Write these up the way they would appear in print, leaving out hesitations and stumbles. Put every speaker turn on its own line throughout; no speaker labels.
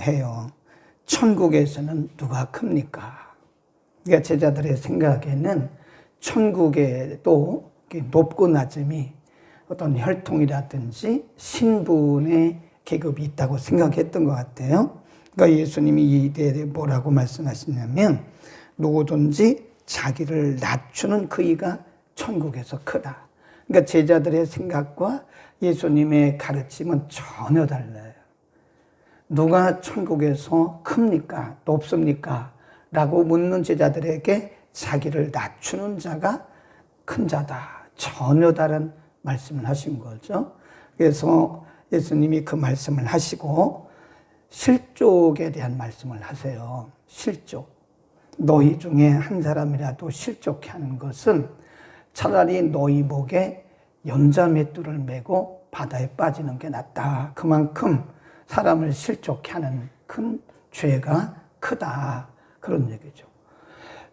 해요. 천국에서는 누가 큽니까? 그러니까 제자들의 생각에는 천국에도 높고 낮음이 어떤 혈통이라든지 신분의 계급이 있다고 생각했던 것 같아요. 그러니까 예수님이 이 대에 뭐라고 말씀하시냐면 누구든지 자기를 낮추는 그이가 천국에서 크다. 그러니까 제자들의 생각과 예수님의 가르침은 전혀 달라요. 누가 천국에서 큽니까? 높습니까? 라고 묻는 제자들에게 자기를 낮추는 자가 큰 자다. 전혀 다른 말씀을 하신 거죠. 그래서 예수님이 그 말씀을 하시고 실족에 대한 말씀을 하세요. 실족. 너희 중에 한 사람이라도 실족해 하는 것은 차라리 너희 목에 연자맷돌을 메고 바다에 빠지는 게 낫다. 그만큼 사람을 실족해 하는 큰 죄가 크다. 그런 얘기죠.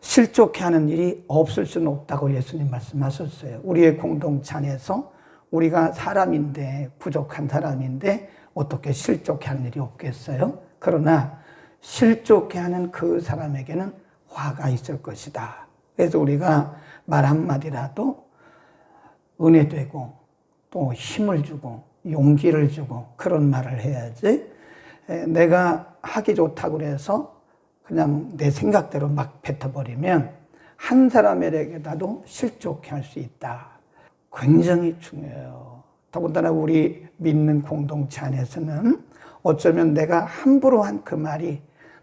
실족해 하는 일이 없을 수는 없다고 예수님 말씀하셨어요. 우리의 공동체 안에서 우리가 사람인데, 부족한 사람인데 어떻게 실족해 하는 일이 없겠어요? 그러나 실족해 하는 그 사람에게는 화가 있을 것이다. 그래서 우리가 말 한마디라도 은혜되고 또 힘을 주고 용기를 주고 그런 말을 해야지, 내가 하기 좋다고 그래서 그냥 내 생각대로 막 뱉어버리면 한 사람에게라도 실족해 할 수 있다. 굉장히 중요해요. 더군다나 우리 믿는 공동체 안에서는 어쩌면 내가 함부로 한 그 말이,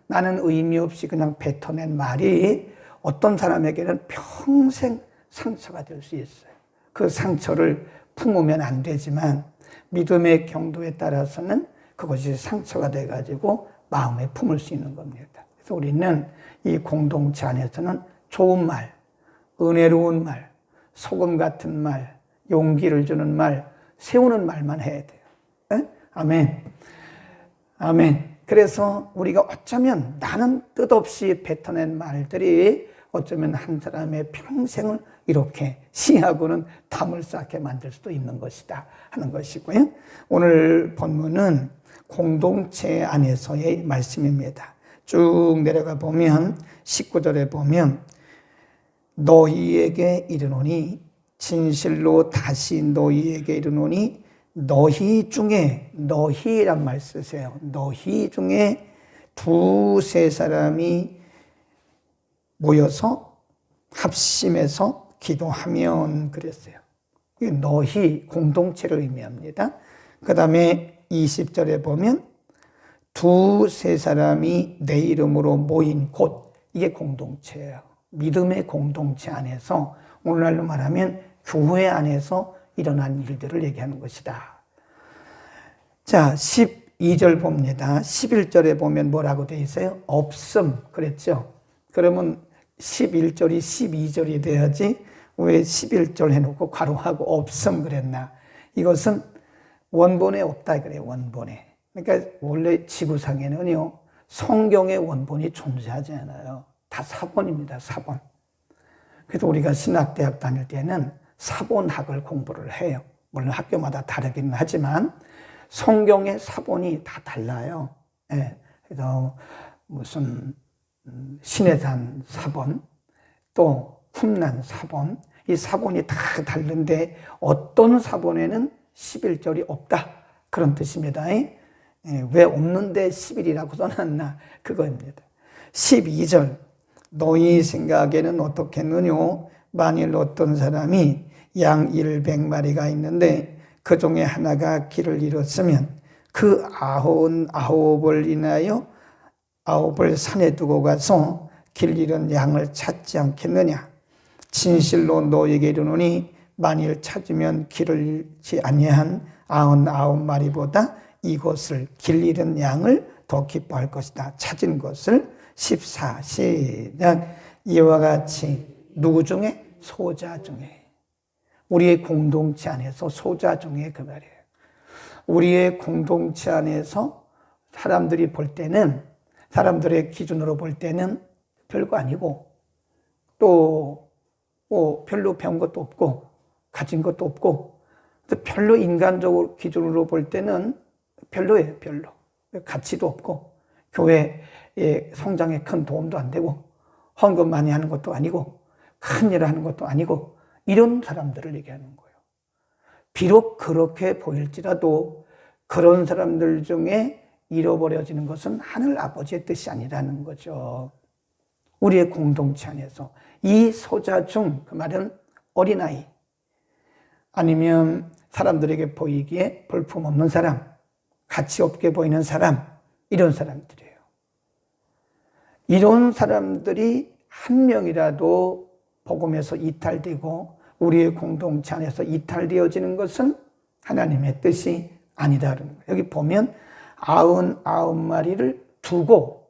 나는 의미 없이 그냥 뱉어낸 말이 어떤 사람에게는 평생 상처가 될 수 있어요. 그 상처를 품으면 안 되지만 믿음의 경도에 따라서는 그것이 상처가 돼가지고 마음에 품을 수 있는 겁니다. 그래서 우리는 이 공동체 안에서는 좋은 말, 은혜로운 말, 소금 같은 말, 용기를 주는 말, 세우는 말만 해야 돼요. 에? 아멘. 아멘. 그래서 우리가 어쩌면 나는 뜻없이 뱉어낸 말들이 어쩌면 한 사람의 평생을 이렇게 시하고는 담을 쌓게 만들 수도 있는 것이다 하는 것이고요. 오늘 본문은 공동체 안에서의 말씀입니다. 쭉 내려가 보면 19절에 보면 너희에게 이르노니 진실로 다시 너희에게 이르노니 너희 중에, 너희란 말 쓰세요. 너희 중에 두세 사람이 모여서 합심해서 기도하면 그랬어요. 너희 공동체를 의미합니다. 그 다음에 20절에 보면 두세 사람이 내 이름으로 모인 곳, 이게 공동체예요. 믿음의 공동체 안에서, 오늘날로 말하면 교회 안에서 일어난 일들을 얘기하는 것이다. 자, 12절 봅니다. 11절에 보면 뭐라고 되어 있어요? 없음 그랬죠. 그러면 11절이 12절이 돼야지 왜 11절 해놓고 괄호하고 없음 그랬나? 이것은 원본에 없다 그래요. 원본에. 그러니까 원래 지구상에는요, 성경의 원본이 존재하지 않아요. 다 사본입니다. 사본. 그래서 우리가 신학대학 다닐 때는 사본학을 공부를 해요. 물론 학교마다 다르기는 하지만 성경의 사본이 다 달라요. 예. 그래서 무슨 신해산 사본, 또 쿰난 사본, 이 사본이 다 다른데 어떤 사본에는 11절이 없다 그런 뜻입니다. 왜 없는데 11이라고 써놨나 그거입니다. 12절 너희 생각에는 어떻겠느뇨? 만일 어떤 사람이 양 100마리가 있는데 그 중에 하나가 길을 잃었으면 그 99을 인하여 9을 산에 두고 가서 길 잃은 양을 찾지 않겠느냐? 진실로 너에게 이르노니 만일 찾으면 길을 잃지 아니한 99마리보다 이것을 길 잃은 양을 더 기뻐할 것이다. 찾은 것을 14 시작. 이와 같이 누구 중에? 소자 중에. 우리의 공동체 안에서 소자 중에 그 말이에요. 우리의 공동체 안에서 사람들이 볼 때는, 사람들의 기준으로 볼 때는 별거 아니고 또 별로 배운 것도 없고 가진 것도 없고 별로 인간적으로 기준으로 볼 때는 별로예요. 별로. 가치도 없고 교회의 성장에 큰 도움도 안 되고 헌금 많이 하는 것도 아니고 큰 일을 하는 것도 아니고 이런 사람들을 얘기하는 거예요. 비록 그렇게 보일지라도 그런 사람들 중에 잃어버려지는 것은 하늘 아버지의 뜻이 아니라는 거죠. 우리의 공동체 안에서 이 소자 중, 그 말은 어린아이 아니면 사람들에게 보이기에 볼품없는 사람, 가치 없게 보이는 사람, 이런 사람들이에요. 이런 사람들이 한 명이라도 복음에서 이탈되고 우리의 공동체 안에서 이탈되어지는 것은 하나님의 뜻이 아니다라는 거예요. 여기 보면 99마리를 두고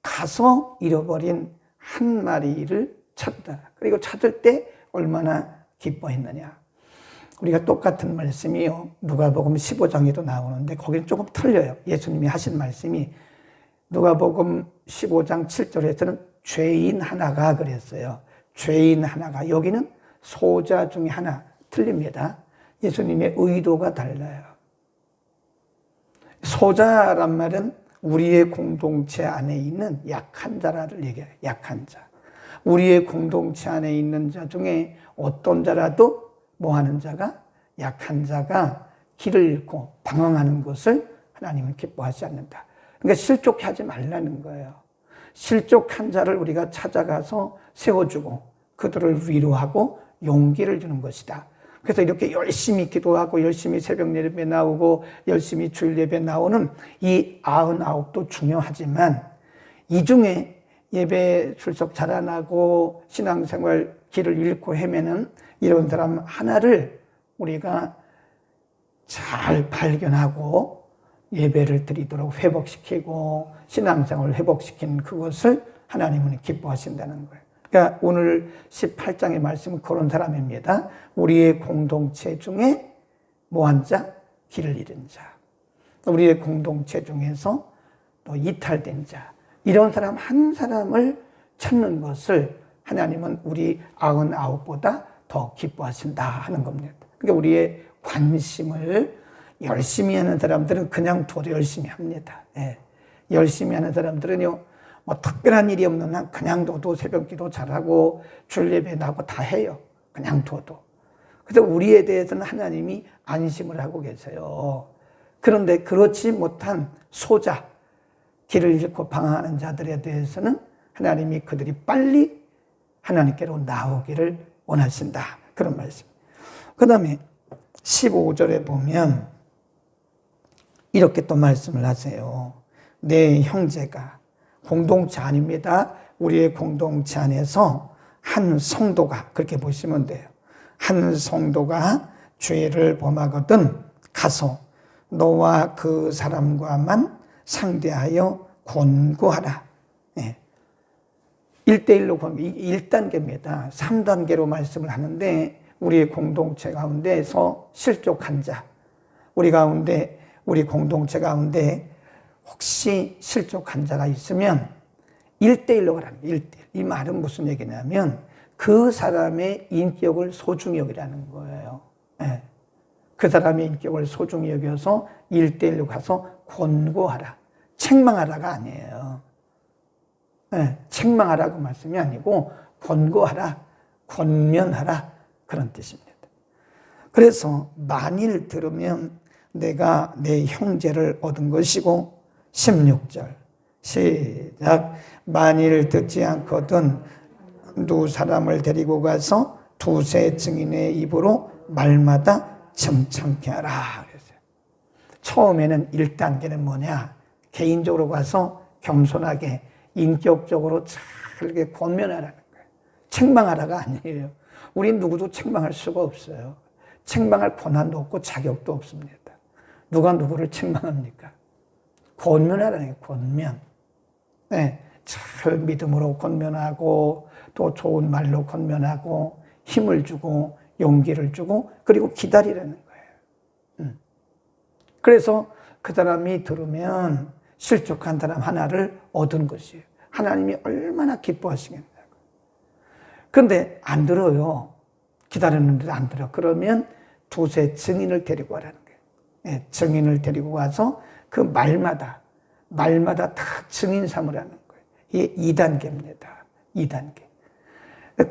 가서 잃어버린 한 마리를 찾다. 그리고 찾을 때 얼마나 기뻐했느냐. 우리가 똑같은 말씀이요. 누가복음 15장에도 나오는데 거기는 조금 틀려요. 예수님이 하신 말씀이 누가복음 15장 7절에서는 죄인 하나가 그랬어요. 죄인 하나가. 여기는 소자 중에 하나. 틀립니다. 예수님의 의도가 달라요. 소자란 말은 우리의 공동체 안에 있는 약한 자를 얘기해요. 약한 자. 우리의 공동체 안에 있는 자 중에 어떤 자라도 뭐 하는 자가? 약한 자가 길을 잃고 방황하는 것을 하나님은 기뻐하지 않는다. 그러니까 실족해 하지 말라는 거예요. 실족한 자를 우리가 찾아가서 세워주고 그들을 위로하고 용기를 주는 것이다. 그래서 이렇게 열심히 기도하고 열심히 새벽 예배 나오고 열심히 주일 예배 나오는 이 99도 중요하지만 이 중에 예배 출석 잘 안 하고 신앙생활 길을 잃고 헤매는 이런 사람 하나를 우리가 잘 발견하고 예배를 드리도록 회복시키고 신앙생활을 회복시키는 그것을 하나님은 기뻐하신다는 거예요. 그러니까 오늘 18장의 말씀은 그런 사람입니다. 우리의 공동체 중에 뭐한 자? 길을 잃은 자. 우리의 공동체 중에서 또 이탈된 자. 이런 사람 한 사람을 찾는 것을 하나님은 우리 99보다 더 기뻐하신다 하는 겁니다. 그러니까 우리의 관심을 열심히 하는 사람들은 그냥 둬도 열심히 합니다. 예. 열심히 하는 사람들은요, 뭐 특별한 일이 없는 한 그냥 둬도 새벽 기도 잘하고 주일 예배 나고 다 해요. 그냥 둬도. 그래서 우리에 대해서는 하나님이 안심을 하고 계세요. 그런데 그렇지 못한 소자, 길을 잃고 방황하는 자들에 대해서는 하나님이 그들이 빨리 하나님께로 나오기를 원하신다. 그런 말씀. 그 다음에 15절에 보면 이렇게 또 말씀을 하세요. 내 형제가 공동체 아닙니다. 우리의 공동체 안에서 한 성도가 그렇게 보시면 돼요. 한 성도가 죄를 범하거든 가서 너와 그 사람과만 상대하여 권고하라. 예. 1대1로 1단계입니다. 3단계로 말씀을 하는데 우리의 공동체 가운데서 실족한 자, 우리 공동체 가운데 혹시 실족한 자가 있으면 1대1로 가랍니다. 1대1. 이 말은 무슨 얘기냐면 그 사람의 인격을 소중히 여기라는 거예요. 네. 그 사람의 인격을 소중히 여겨서 1대1로 가서 권고하라. 책망하라가 아니에요. 네. 책망하라고 말씀이 아니고 권고하라, 권면하라 그런 뜻입니다. 그래서 만일 들으면 내가 내 형제를 얻은 것이고 16절 시작. 만일 듣지 않거든 두 사람을 데리고 가서 두세 증인의 입으로 말마다 점잖게 하라. 그랬어요. 처음에는 1단계는 뭐냐? 개인적으로 가서 겸손하게 인격적으로 잘게 권면하라는 거예요. 책망하라가 아니에요. 우린 누구도 책망할 수가 없어요. 책망할 권한도 없고 자격도 없습니다. 누가 누구를 책망합니까? 권면하라는 게 권면. 네, 잘 믿음으로 권면하고 또 좋은 말로 권면하고 힘을 주고 용기를 주고 그리고 기다리라는 거예요. 그래서 그 사람이 들으면 실족한 사람 하나를 얻은 것이에요. 하나님이 얼마나 기뻐하시겠냐고. 그런데 안 들어요. 기다렸는데도 안 들어. 그러면 두세 증인을 데리고 가라는 거예요. 네, 증인을 데리고 가서 그 말마다 말마다 다 증인 삼으라는 거예요. 이게 2단계입니다. 2단계.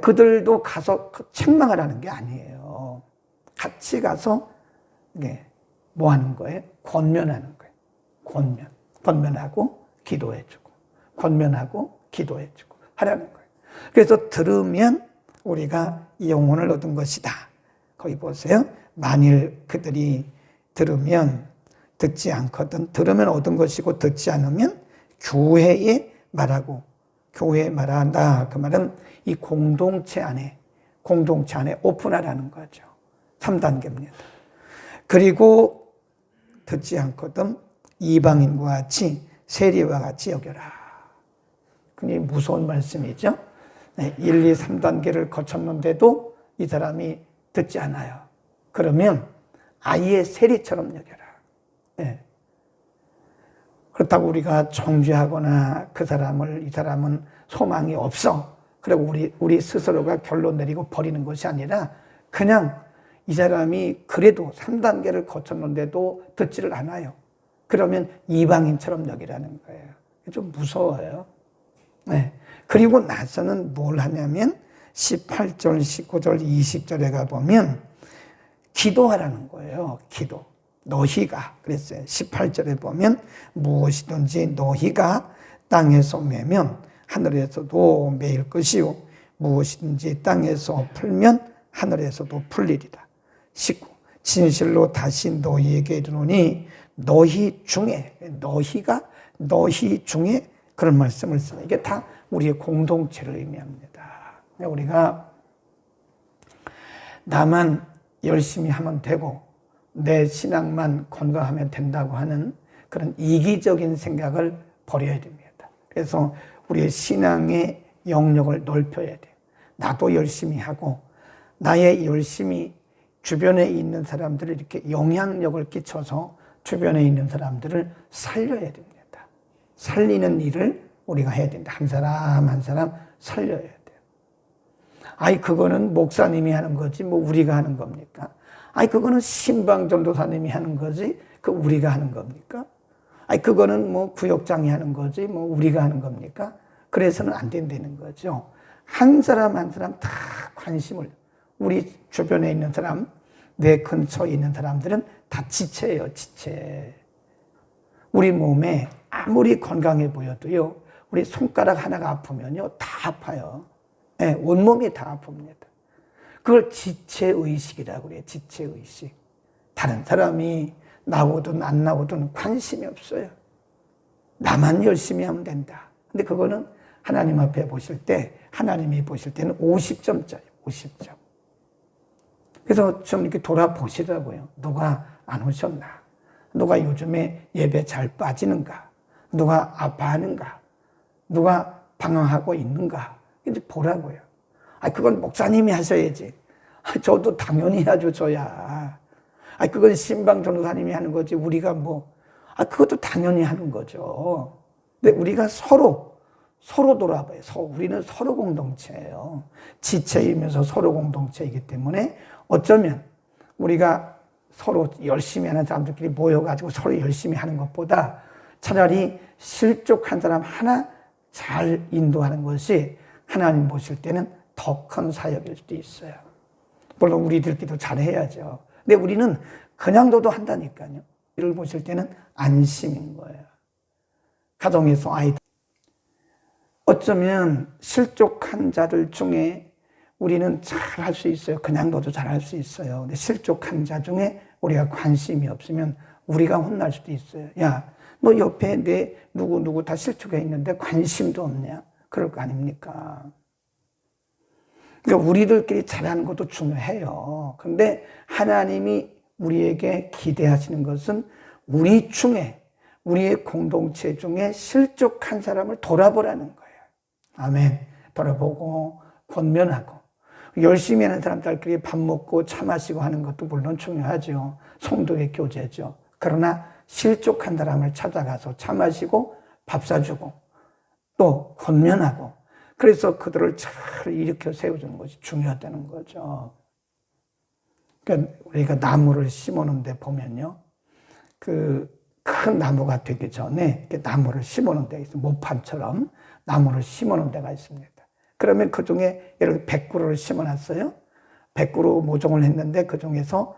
그들도 가서 책망하라는 게 아니에요. 같이 가서 뭐 하는 거예요? 권면하는 거예요. 권면하고 기도해주고, 권면하고 기도해주고 하라는 거예요. 그래서 들으면 우리가 영혼을 얻은 것이다. 거기 보세요. 만일 그들이 들으면 듣지 않거든. 들으면 얻은 것이고 듣지 않으면 교회에 말하고, 교회에 말한다. 그 말은 이 공동체 안에 오픈하라는 거죠. 3단계입니다. 그리고 듣지 않거든 이방인과 같이 세리와 같이 여겨라. 굉장히 무서운 말씀이죠. 1, 2, 3단계를 거쳤는데도 이 사람이 듣지 않아요. 그러면 아예 세리처럼 여겨라. 네. 그렇다고 우리가 정죄하거나 이 사람은 소망이 없어. 그리고 우리 스스로가 결론 내리고 버리는 것이 아니라 그냥 이 사람이 그래도 3단계를 거쳤는데도 듣지를 않아요. 그러면 이방인처럼 여기라는 거예요. 좀 무서워요. 네. 그리고 나서는 뭘 하냐면 18절, 19절, 20절에 가보면 기도하라는 거예요. 기도. 너희가 그랬어요. 18절에 보면 무엇이든지 너희가 땅에서 매면 하늘에서도 매일 것이요 무엇이든지 땅에서 풀면 하늘에서도 풀리리라. 19. 진실로 다시 너희에게 이르노니 너희 중에 그런 말씀을 써요. 이게 다 우리의 공동체를 의미합니다. 우리가 나만 열심히 하면 되고 내 신앙만 건강하면 된다고 하는 그런 이기적인 생각을 버려야 됩니다. 그래서 우리의 신앙의 영역을 넓혀야 돼요. 나도 열심히 하고 나의 열심히 주변에 있는 사람들을 이렇게 영향력을 끼쳐서 주변에 있는 사람들을 살려야 됩니다. 살리는 일을 우리가 해야 된다. 한 사람 한 사람 살려야 돼요. 그거는 목사님이 하는 거지 뭐 우리가 하는 겁니까? 그거는 신방전도사님이 하는 거지 그 우리가 하는 겁니까? 그거는 뭐 구역장이 하는 거지 뭐 우리가 하는 겁니까? 그래서는 안 된다는 거죠. 한 사람 한 사람 다 관심을, 우리 주변에 있는 사람, 내 근처에 있는 사람들은 다 지체예요, 지체. 우리 몸에 아무리 건강해 보여도요, 우리 손가락 하나가 아프면요, 다 아파요. 네, 온몸이 다 아픕니다. 그걸 지체의식이라고 그래요, 지체의식. 다른 사람이 나오든 안 나오든 관심이 없어요. 나만 열심히 하면 된다. 근데 그거는 하나님 앞에 보실 때, 하나님이 보실 때는 50점짜리, 50점. 그래서 좀 이렇게 돌아보시라고요. 누가 안 오셨나? 누가 요즘에 예배 잘 빠지는가? 누가 아파하는가? 누가 방황하고 있는가? 이제 보라고요. 그건 목사님이 하셔야지. 저도 당연히 해야죠, 저야. 그건 신방 전도사님이 하는 거지. 우리가 뭐, 그것도 당연히 하는 거죠. 근데 우리가 서로 돌아봐요. 우리는 서로 공동체예요. 지체이면서 서로 공동체이기 때문에 어쩌면 우리가 서로 열심히 하는 사람들끼리 모여가지고 서로 열심히 하는 것보다 차라리 실족한 사람 하나 잘 인도하는 것이 하나님 보실 때는 더 큰 사역일 수도 있어요. 물론 우리들끼리도 잘해야죠. 근데 우리는 그냥 둬도 한다니까요. 이를 보실 때는 안심인 거예요. 가정에서 아이들. 어쩌면 실족한 자들 중에 우리는 잘 할 수 있어요. 그냥 둬도 잘 할 수 있어요. 근데 실족한 자 중에 우리가 관심이 없으면 우리가 혼날 수도 있어요. 야, 너 옆에 내 누구 다 실족해 있는데 관심도 없냐? 그럴 거 아닙니까? 그러니까 우리들끼리 잘하는 것도 중요해요. 그런데 하나님이 우리에게 기대하시는 것은 우리 중에, 우리의 공동체 중에 실족한 사람을 돌아보라는 거예요. 아멘. 돌아보고 권면하고 열심히 하는 사람들끼리 밥 먹고 차 마시고 하는 것도 물론 중요하죠. 성도의 교제죠. 그러나 실족한 사람을 찾아가서 차 마시고 밥 사주고 또 권면하고 그래서 그들을 잘 일으켜 세워주는 것이 중요하다는 거죠. 그러니까 우리가 나무를 심어놓는데 보면요. 큰 나무가 되기 전에 이렇게 나무를 심어놓은 데가 있어요. 모판처럼 나무를 심어놓은 데가 있습니다. 그러면 그 중에 예를 들어 100그루를 심어놨어요. 100그루 모종을 했는데 그 중에서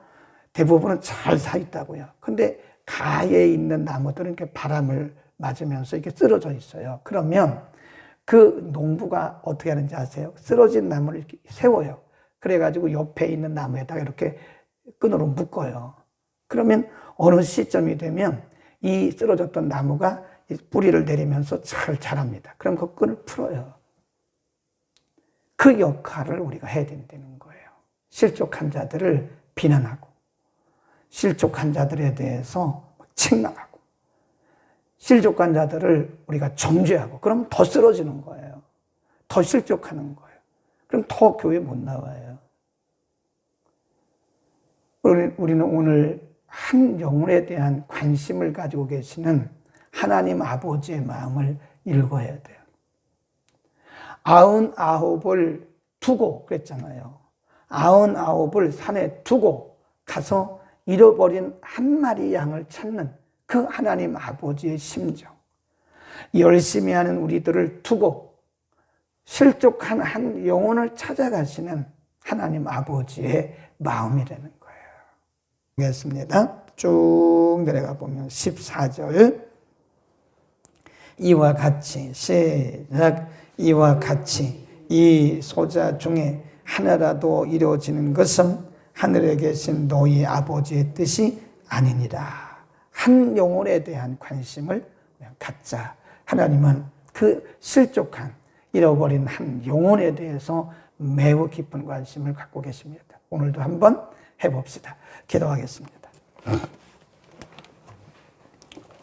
대부분은 잘 사 있다고요. 근데 가에 있는 나무들은 이렇게 바람을 맞으면서 이렇게 쓰러져 있어요. 그러면 그 농부가 어떻게 하는지 아세요? 쓰러진 나무를 이렇게 세워요. 그래가지고 옆에 있는 나무에다가 이렇게 끈으로 묶어요. 그러면 어느 시점이 되면 이 쓰러졌던 나무가 뿌리를 내리면서 잘 자랍니다. 그럼 그 끈을 풀어요. 그 역할을 우리가 해야 된다는 거예요. 실족한 자들을 비난하고, 실족한 자들에 대해서 책망하고, 실족한 자들을 우리가 정죄하고, 그럼 더 쓰러지는 거예요. 더 실족하는 거예요. 그럼 더 교회 못 나와요. 우리는 오늘 한 영혼에 대한 관심을 가지고 계시는 하나님 아버지의 마음을 읽어야 돼요. 99을 두고 그랬잖아요. 99을 산에 두고 가서 잃어버린 한 마리 양을 찾는 그 하나님 아버지의 심정. 열심히 하는 우리들을 두고 실족한 한 영혼을 찾아가시는 하나님 아버지의 마음이라는 거예요. 보겠습니다. 쭉 내려가 보면 14절. 이와 같이 시작. 이와 같이 이 소자 중에 하나라도 이루어지는 것은 하늘에 계신 너희 아버지의 뜻이 아니니라. 한 영혼에 대한 관심을 갖자. 하나님은 그 실족한 잃어버린 한 영혼에 대해서 매우 깊은 관심을 갖고 계십니다. 오늘도 한번 해봅시다. 기도하겠습니다.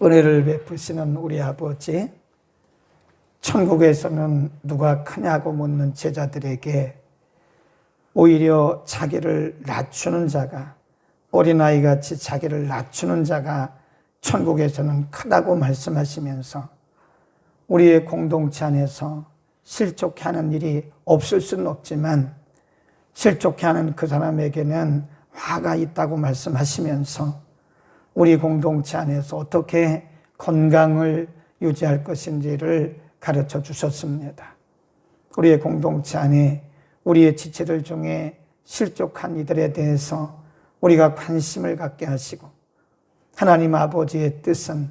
은혜를 베푸시는 우리 아버지, 천국에서는 누가 크냐고 묻는 제자들에게 오히려 자기를 낮추는 자가, 어린아이같이 자기를 낮추는 자가 천국에서는 크다고 말씀하시면서 우리의 공동체 안에서 실족해 하는 일이 없을 수는 없지만 실족해 하는 그 사람에게는 화가 있다고 말씀하시면서 우리 공동체 안에서 어떻게 건강을 유지할 것인지를 가르쳐 주셨습니다. 우리의 공동체 안에 우리의 지체들 중에 실족한 이들에 대해서 우리가 관심을 갖게 하시고, 하나님 아버지의 뜻은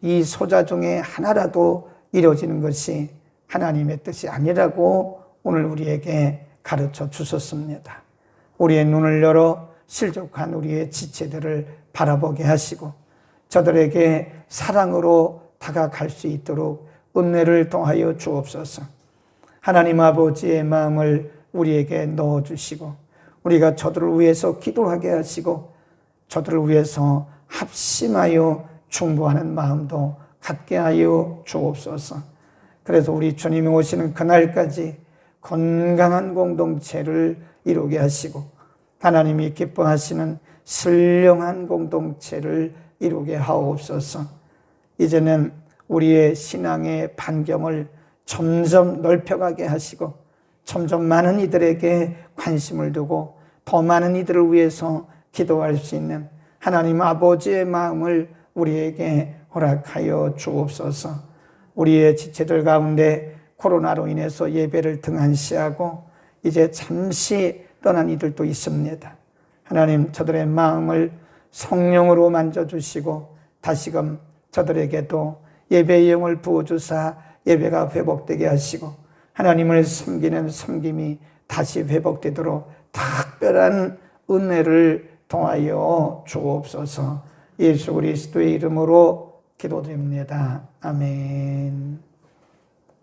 이 소자 중에 하나라도 이루어지는 것이 하나님의 뜻이 아니라고 오늘 우리에게 가르쳐 주셨습니다. 우리의 눈을 열어 실족한 우리의 지체들을 바라보게 하시고 저들에게 사랑으로 다가갈 수 있도록 은혜를 통하여 주옵소서. 하나님 아버지의 마음을 우리에게 넣어주시고 우리가 저들을 위해서 기도하게 하시고 저들을 위해서 합심하여 중보하는 마음도 갖게 하여 주옵소서. 그래서 우리 주님이 오시는 그날까지 건강한 공동체를 이루게 하시고 하나님이 기뻐하시는 신령한 공동체를 이루게 하옵소서. 이제는 우리의 신앙의 반경을 점점 넓혀가게 하시고 점점 많은 이들에게 관심을 두고 더 많은 이들을 위해서 기도할 수 있는 하나님 아버지의 마음을 우리에게 허락하여 주옵소서. 우리의 지체들 가운데 코로나로 인해서 예배를 등한시하고 이제 잠시 떠난 이들도 있습니다. 하나님, 저들의 마음을 성령으로 만져주시고 다시금 저들에게도 예배의 영을 부어주사 예배가 회복되게 하시고 하나님을 섬기는 섬김이 다시 회복되도록 특별한 은혜를 통하여 주옵소서. 예수 그리스도의 이름으로 기도드립니다. 아멘.